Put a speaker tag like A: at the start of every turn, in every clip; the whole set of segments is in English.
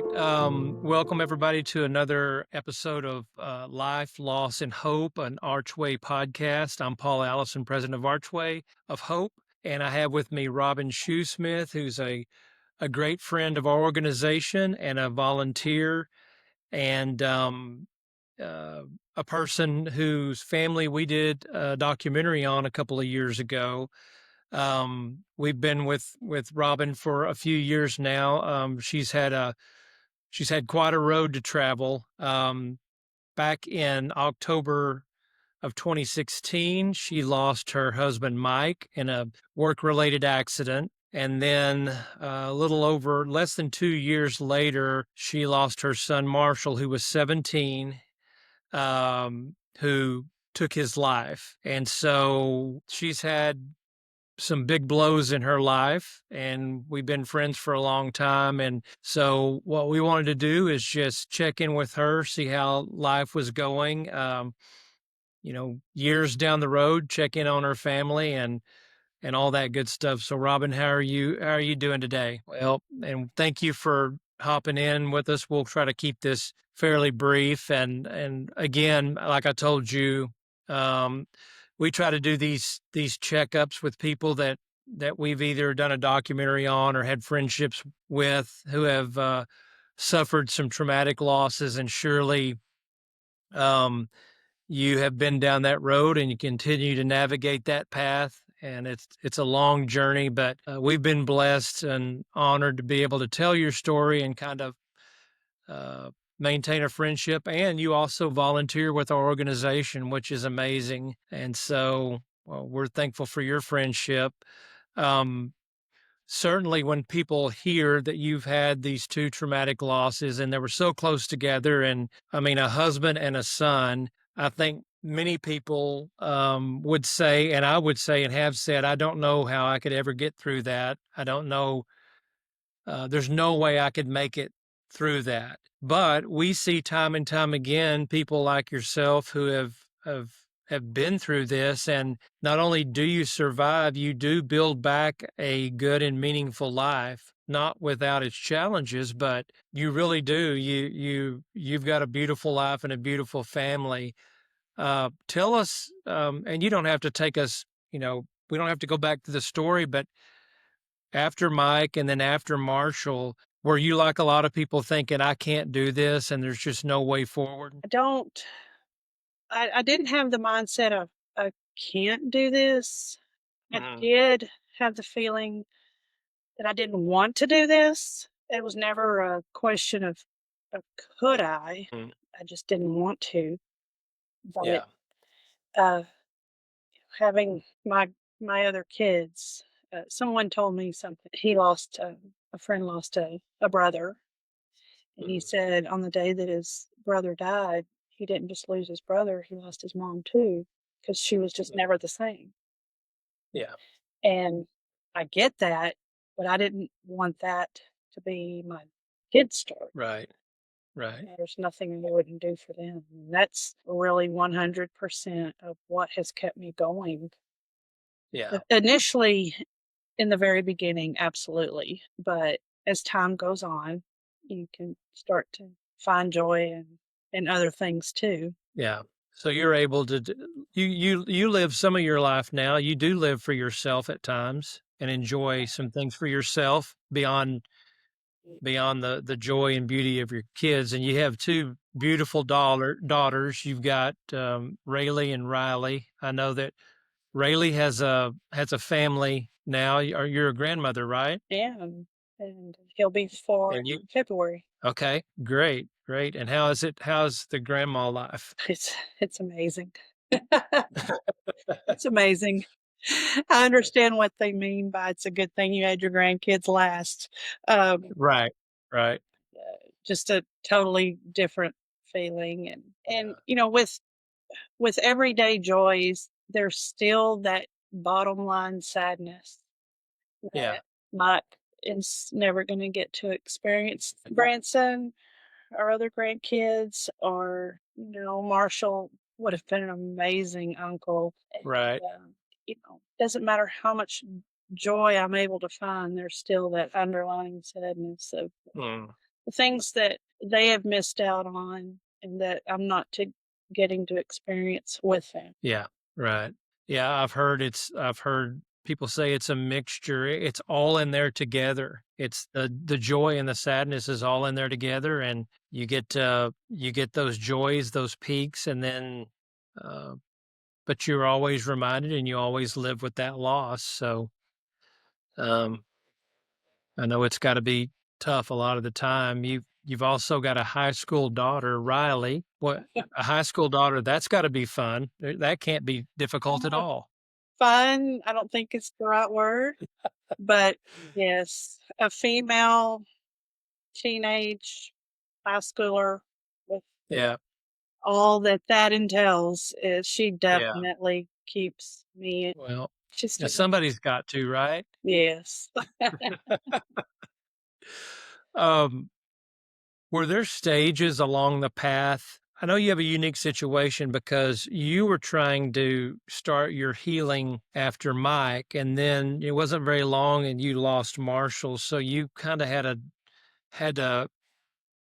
A: right. Welcome everybody to another episode of Life, Loss, and Hope, an Archway podcast. I'm Paul Allison, president of Archway of Hope, and I have with me Robin Shoesmith, who's a great friend of our organization and a volunteer, and uh, a person whose family we did a documentary on a couple of years ago. We've been with Robin for a few years now. She's had quite a road to travel. Back in October of 2016, she lost her husband Mike in a work-related accident. And then a little over less than 2 years later, she lost her son Marshall, who was 17, who took his life. And so she's had some big blows in her life, and we've been friends for a long time. And so what we wanted to do is just check in with her, see how life was going. Years down the road, check in on her family and all that good stuff. So Robin, how are you doing today? Well, and thank you for hopping in with us. We'll try to keep this fairly brief. And again, like I told you, um, we try to do these checkups with people that we've either done a documentary on or had friendships with who have suffered some traumatic losses. And surely you have been down that road and you continue to navigate that path. And it's a long journey, but we've been blessed and honored to be able to tell your story and kind of uh, maintain a friendship. And you also volunteer with our organization, which is amazing. And so, well, we're thankful for your friendship. Um, Certainly, when people hear that you've had these two traumatic losses and they were so close together, and I mean, a husband and a son, I think many people would say, and I would say, and have said, I don't know how I could ever get through that. I don't know. There's no way I could make it through that. But we see time and time again people like yourself who have been through this, and not only do you survive, you do build back a good and meaningful life, not without its challenges, but you really do. You've got a beautiful life and a beautiful family. Tell us, and you don't have to take us. We don't have to go back to the story, but after Mike and then after Marshall, were you like a lot of people thinking, I can't do this and there's just no way forward?
B: I don't I didn't have the mindset of, "I can't do this." I
A: Mm,
B: did have the feeling that I didn't want to do this. It was never a question of could I.
A: mm,
B: I just didn't want to. But,
A: yeah.
B: uh, having my other kids, someone told me something. He lost, a friend lost a brother, and he
A: Mm,
B: said on the day that his brother died, he didn't just lose his brother, he lost his mom too, because she was just
A: mm,
B: never the same.
A: yeah.
B: And I get that, but I didn't want that to be my kid's story.
A: Right. Right.
B: There's nothing I wouldn't do for them. And that's really 100% of what has kept me going.
A: Yeah.
B: Initially, in the very beginning, absolutely. But as time goes on, you can start to find joy in other things too.
A: Yeah. So you're able to you live some of your life now. You do live for yourself at times and enjoy some things for yourself beyond the joy and beauty of your kids. And you have two beautiful daughters. You've got Rayleigh and Riley. I know that Rayleigh has a family now. You're a grandmother, right?
B: Yeah, and he'll be 4
A: And you
B: in February.
A: okay, great, great. And how is it? How's the grandma life?
B: It's amazing. It's amazing. I understand what they mean by it's a good thing you had your grandkids last. Um,
A: Right, right.
B: just a totally different feeling, and
A: Yeah,
B: with everyday joys, there's still that bottom line sadness
A: yeah,
B: that Mike is never going to get to experience grandson or other grandkids, or Marshall would have been an amazing uncle. And,
A: right.
B: doesn't matter how much joy I'm able to find, there's still that underlying sadness of
A: Mm.
B: the things that they have missed out on and that I'm not getting to experience with them.
A: Yeah, right. Yeah, I've heard people say it's a mixture. It's all in there together. It's the joy and the sadness is all in there together, and you get those joys, those peaks, and then uh, but you're always reminded, and you always live with that loss. So um, I know it's got to be tough a lot of the time. You've also got a high school daughter, Riley. What a high school daughter, that's got to be fun. That can't be difficult at
B: Uh,
A: all.
B: Fun, I don't think it's the right word, but yes, a female teenage high schooler with
A: Yeah,
B: all that that entails is she
A: yeah.
B: definitely keeps me
A: Well,
B: just
A: yeah, somebody's got to, right?
B: yes.
A: Um, were there stages along the path? I know you have a unique situation because you were trying to start your healing after Mike, and then it wasn't very long and you lost Marshall. So you kind of had to,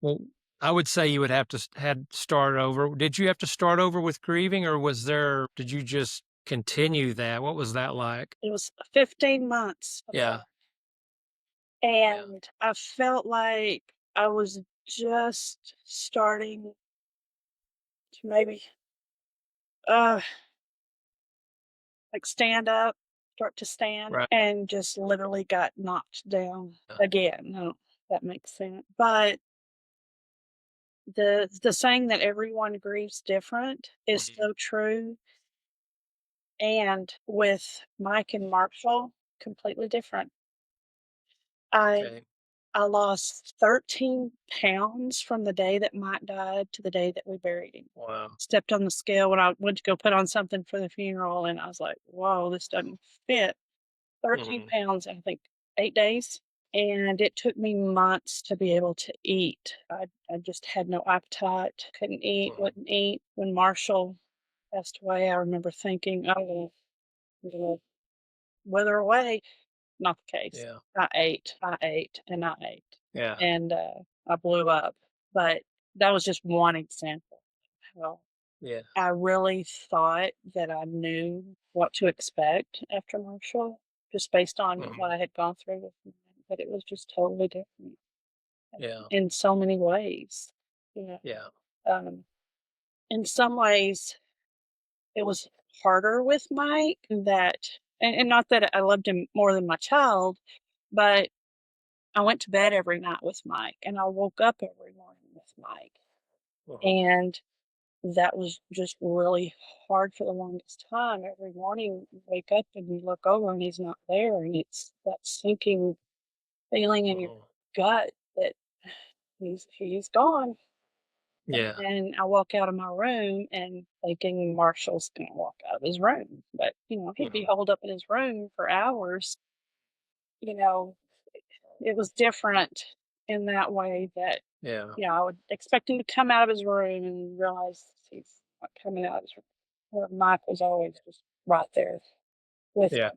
A: well, I would say you would have to had start over. Did you have to start over with grieving, or did you just continue that? What was that like?
B: It was 15 months
A: Yeah,
B: apart,
A: yeah,
B: and I felt like I was just starting to maybe, uh, like, stand up, start to stand,
A: right.
B: and just literally got knocked down
A: Yeah.
B: again. I don't if that makes sense, but the saying that everyone grieves different is
A: Mhm.
B: so true, and with Mike and Marshall, completely different. I
A: Okay.
B: I lost 13 pounds from the day that Mike died to the day that we buried him.
A: Wow.
B: Stepped on the scale when I went to go put on something for the funeral, and I was like, "Whoa, this doesn't fit." 13
A: Mhm.
B: pounds in, I think, 8 days, and it took me months to be able to eat. I just had no appetite, couldn't eat,
A: Mhm.
B: wouldn't eat. When Marshall passed away, I remember thinking, "Oh, I'm gonna wither away." Not the case.
A: Yeah.
B: I ate, and I ate,
A: Yeah.
B: and, I blew up. But that was just one example of how
A: Yeah.
B: I really thought that I knew what to expect after Marshall, just based on
A: Mhm.
B: what I had gone through with him, but it was just totally different
A: Yeah.
B: in so many ways. You know,
A: Yeah.
B: um, in some ways, it was harder with Mike and not that I loved him more than my child, but I went to bed every night with Mike, and I woke up every morning with Mike,
A: Mhm.
B: and that was just really hard for the longest time. Every morning you wake up and you look over and he's not there, and it's that sinking feeling in your
A: Mhm.
B: gut that he's gone. And
A: Yeah.
B: then I walk out of my room and thinking Marshall's gonna walk out of his room. But he'd be
A: Mhm.
B: holed up in his room for hours. You know, it was different in that way that
A: Yeah.
B: I would expect him to come out of his room and realize he's not coming out of his room. Where Mike was always just right there with
A: Yeah.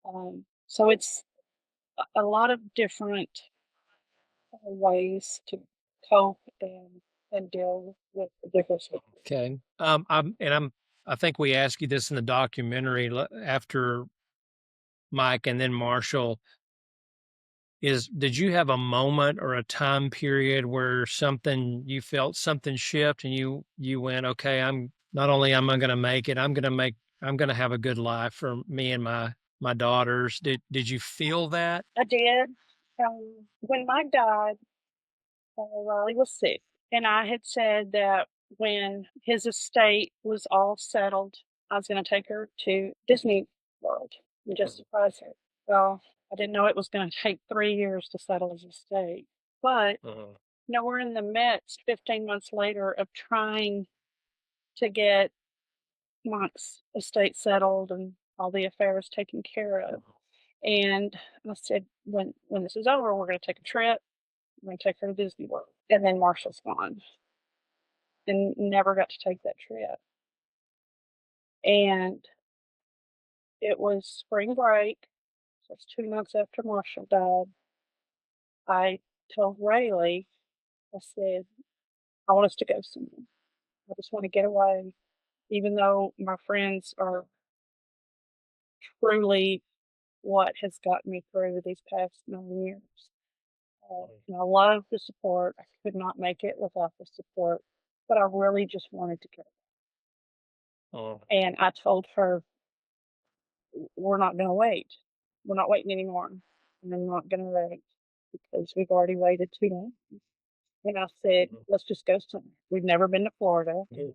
B: him. So it's a lot of different ways to cope and deal with the differences.
A: Okay. I think we asked you this in the documentary after Mike and then Marshall. Did you have a moment or a time period where you felt something shift and you went, okay, I'm not only am I going to make it, I'm going to have a good life for me and my daughters. Did you feel that?
B: I did. When Mike died, Riley was sick, and I had said that when his estate was all settled, I was going to take her to Disney World and just
A: Mhm.
B: surprise her. Well, I didn't know it was going to take 3 years to settle his estate, but
A: Mhm.
B: we're in the midst, 15 months later, of trying to get Mike's estate settled and all the affairs taken care of. And I said, when this is over, we're going to take a trip. We're going to take her to Disney World. And then Marshall's gone and never got to take that trip. And it was spring break. So it's 2 months after Marshall died. I told Rayleigh, I said, I want us to go somewhere. I just want to get away. Even though my friends are truly what has gotten me through these past 9 years. And I love the support. I could not make it without the support, but I really just wanted to go.
A: Oh,
B: And I told her, we're not going to wait. We're not waiting anymore. And I'm not going to wait because we've already waited too long. And I said,
A: mhm,
B: let's just go somewhere. We've never been to Florida.
A: mhm.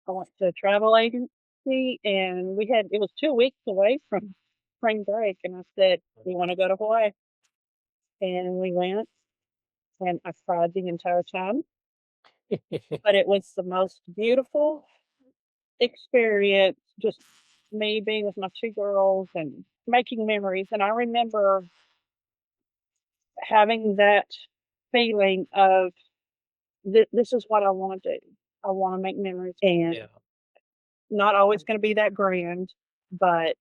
B: I went to a travel agency and it was 2 weeks away from spring break. And I said, we want to go to Hawaii. And we went and I cried the entire time, but it was the most beautiful experience. Just me being with my two girls and making memories. And I remember having that feeling of this is what I want to do. I want to make memories and
A: Yeah,
B: not always going to be that grand, but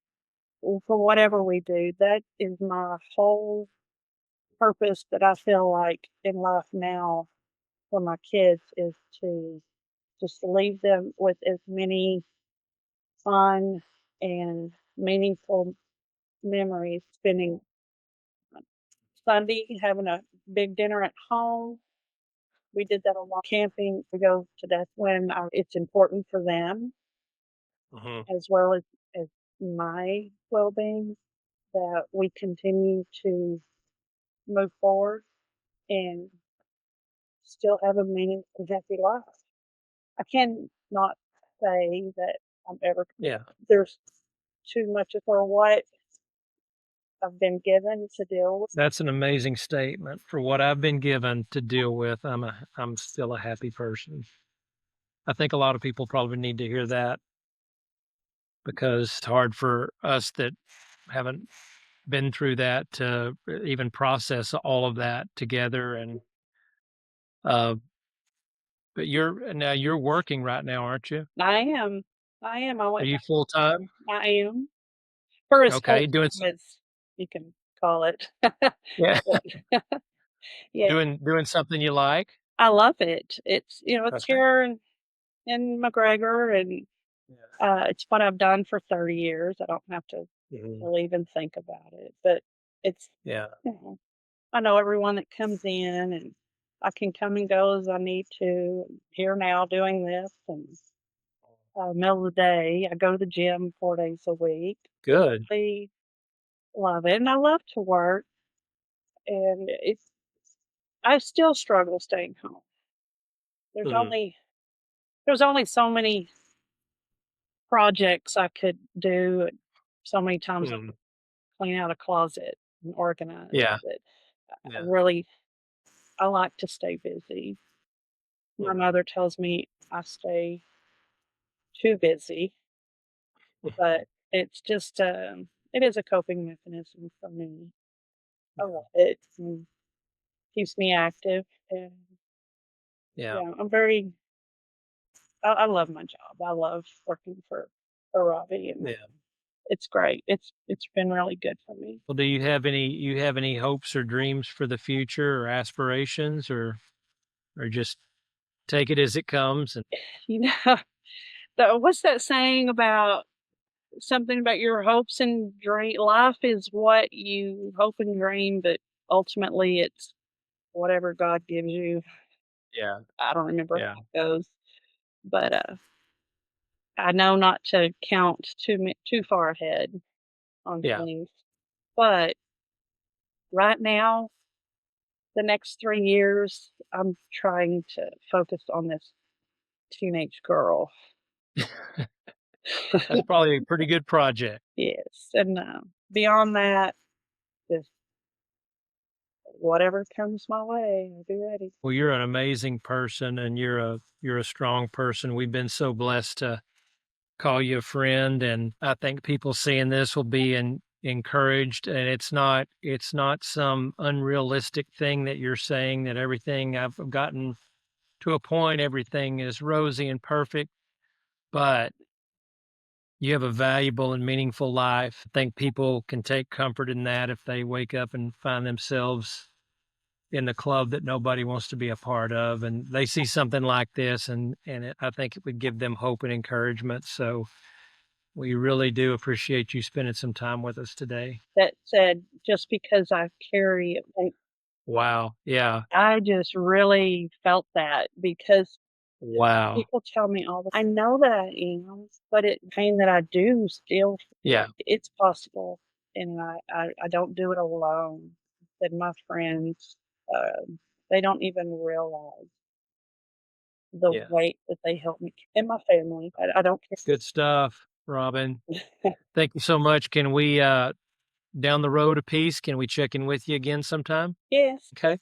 B: for whatever we do, that is my whole purpose that I feel like in life now for my kids is to just leave them with as many fun and meaningful memories, spending Sunday having a big dinner at home. We did that a lot. Camping, we go to that when it's important for them
A: mhm,
B: as well as my well being that we continue to move forward and still have a meaningful, happy life. I cannot say that I'm ever,
A: yeah.
B: there's too much for what I've been given to deal with.
A: That's an amazing statement. For what I've been given to deal with, I'm still a happy person. I think a lot of people probably need to hear that because it's hard for us that haven't been through that to even process all of that together. And uh, but you're working right now, aren't you?
B: I am. I am. I
A: Are
B: went
A: you
B: back.
A: full time?
B: I am. For as
A: Okay,
B: full
A: doing
B: time as you can call it.
A: yeah,
B: But yeah,
A: doing something you like.
B: I love it. It's
A: Okay.
B: here in McGregor, and
A: Yeah.
B: it's what I've done for 30 years. I don't have to
A: Mhm.
B: really even think about it, but it's,
A: Yeah.
B: you know, I know everyone that comes in, and I can come and go as I need to. Here now doing this, and middle of the day, I go to the gym 4 days a week.
A: Good.
B: I love it, and I love to work, and I still struggle staying home. There's
A: Mhm.
B: only there's only so many projects I could do, and so many times I
A: Mhm.
B: clean out a closet and organize
A: Yeah.
B: that I
A: Yeah.
B: really I like to stay busy. My
A: Mhm.
B: mother tells me I stay too busy, but it's just it is a coping mechanism for me. I
A: Yeah.
B: love it. And keeps me active, and
A: Yeah.
B: yeah, I love my job. I love working for Robbie, and
A: Yeah.
B: it's great. It's been really good for me.
A: Well, do you have any hopes or dreams for the future or aspirations or just take it as it comes and
B: You know, what's that saying about something about your hopes and dream? Life is what you hope and dream, but ultimately it's whatever God gives you.
A: yeah.
B: I don't remember
A: Yeah.
B: how it goes, but I know not to count too far ahead on
A: Yeah.
B: things. But right now, the next 3 years, I'm trying to focus on this teenage girl.
A: That's probably a pretty good project.
B: Yes, and beyond that, just whatever comes my way, I'll be ready.
A: Well, you're an amazing person and you're a strong person. We've been so blessed to call you a friend, and I think people seeing this will be encouraged, and it's not some unrealistic thing that you're saying that everything I've gotten to a point everything is rosy and perfect, but you have a valuable and meaningful life. I think people can take comfort in that if they wake up and find themselves in the club that nobody wants to be a part of, and they see something like this, I think it would give them hope and encouragement. So we really do appreciate you spending some time with us today.
B: That said, just because I carry it,
A: Wow. Yeah.
B: I just really felt that because
A: Wow.
B: people tell me all the I know that I am, but it pain that I do still,
A: Yeah.
B: it's possible, and I don't do it alone. And my friends, they don't even realize the
A: Yeah.
B: weight that they help me and my family. I don't
A: Good stuff, Robin.
B: care.
A: Thank you so much. Can we, down the road a piece, can we check in with you again sometime?
B: Yes.
A: Okay.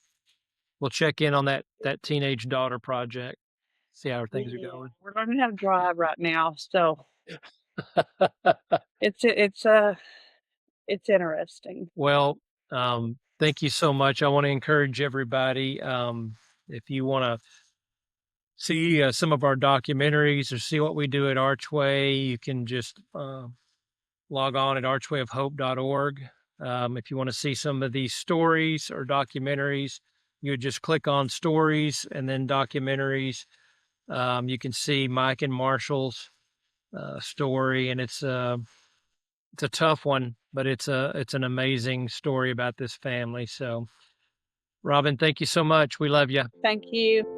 A: We'll check in on that teenage daughter project, see how things are
B: Yeah,
A: going.
B: we're learning how to drive right now, so it's it's interesting.
A: Well, thank you so much. I want to encourage everybody, if you want to see some of our documentaries or see what we do at Archway, you can just log on at archwayofhope.org. If you want to see some of these stories or documentaries, you would just click on stories and then documentaries. You can see Mike and Marshall's story, and it's a tough one, but it's an amazing story about this family. So, Robin, thank you so much. We love you.
B: Thank you.